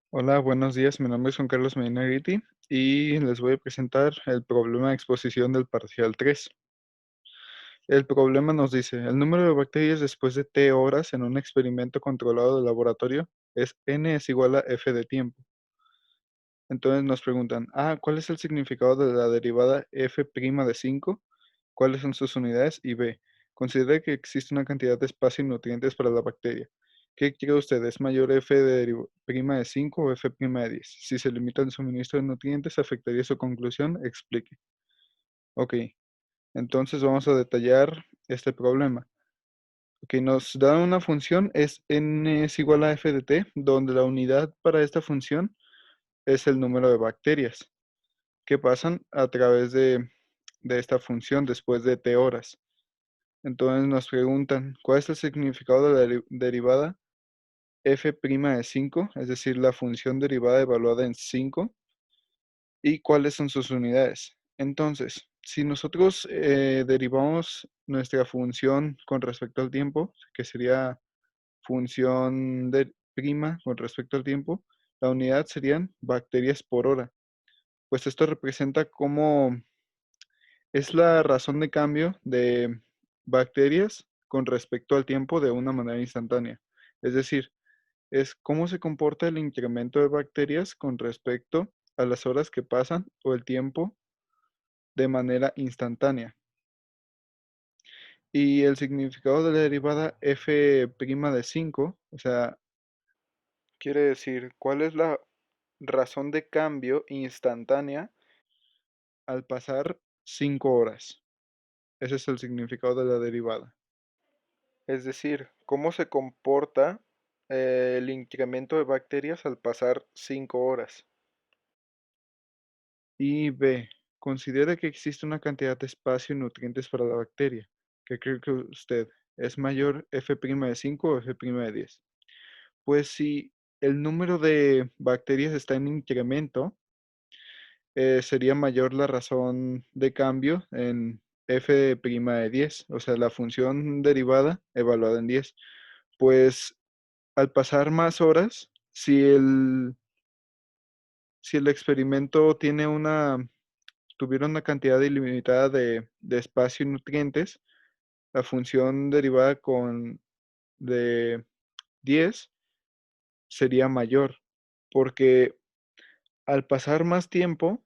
Hola, buenos días. Mi nombre es Juan Carlos Medina Guiti y les voy a presentar el problema de exposición del parcial 3. El problema nos dice, el número de bacterias después de T horas en un experimento controlado de laboratorio es N es igual a F de tiempo. Entonces nos preguntan, ¿cuál es el significado de la derivada F' de 5? ¿Cuáles son sus unidades? Y B, considera que existe una cantidad de espacio y nutrientes para la bacteria. ¿Qué cree usted? ¿Es mayor F de prima de 5 o F' de 10? Si se limita el suministro de nutrientes, ¿afectaría su conclusión? Explique. Ok, entonces vamos a detallar este problema. Ok, nos da una función, es n es igual a f de t, donde la unidad para esta función es el número de bacterias que pasan a través de esta función después de t horas. Entonces nos preguntan, ¿cuál es el significado de la derivada f' de 5? Es decir, la función derivada evaluada en 5, y cuáles son sus unidades. Entonces, si nosotros derivamos nuestra función con respecto al tiempo, que sería función de prima con respecto al tiempo, la unidad serían bacterias por hora. Pues esto representa cómo es la razón de cambio de bacterias con respecto al tiempo de una manera instantánea. Es decir, es cómo se comporta el incremento de bacterias con respecto a las horas que pasan o el tiempo de manera instantánea. Y el significado de la derivada f' de 5, o sea, quiere decir cuál es la razón de cambio instantánea al pasar 5 horas. Ese es el significado de la derivada. Es decir, cómo se comporta el incremento de bacterias al pasar 5 horas. Y B, considera que existe una cantidad de espacio y nutrientes para la bacteria. ¿Qué cree que usted? ¿Es mayor F' de 5 o F' de 10? Pues si el número de bacterias está en incremento, sería mayor la razón de cambio en F' de 10, o sea, la función derivada evaluada en 10. Pues al pasar más horas, si el experimento tuviera una cantidad ilimitada de espacio y nutrientes, la función derivada de 10 sería mayor, porque al pasar más tiempo,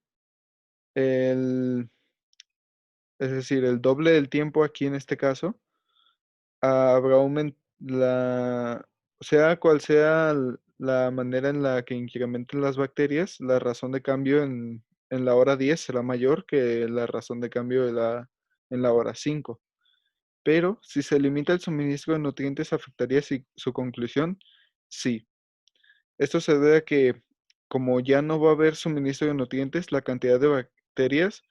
el, es decir, el doble del tiempo aquí en este caso, habrá sea cual sea la manera en la que incrementen las bacterias, la razón de cambio en la hora 10 será mayor que la razón de cambio en la hora 5. Pero si se limita el suministro de nutrientes, ¿afectaría su conclusión? Sí. Esto se debe a que, como ya no va a haber suministro de nutrientes, la cantidad de bacterias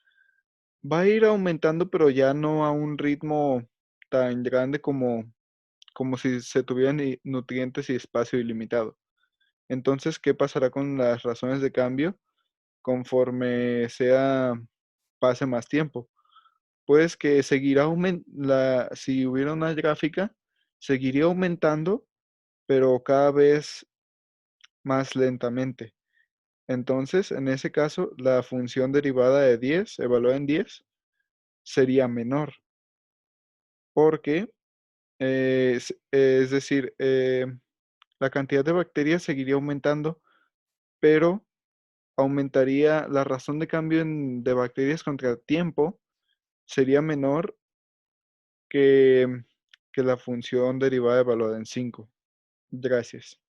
va a ir aumentando, pero ya no a un ritmo tan grande como si se tuvieran nutrientes y espacio ilimitado. Entonces, ¿qué pasará con las razones de cambio conforme pase más tiempo? Pues que si hubiera una gráfica, seguiría aumentando, pero cada vez más lentamente. Entonces, en ese caso, la función derivada de 10, evaluada en 10, sería menor, porque, es decir, la cantidad de bacterias seguiría aumentando, pero aumentaría la razón de cambio de bacterias contra el tiempo, sería menor que, que la función derivada evaluada en 5. Gracias.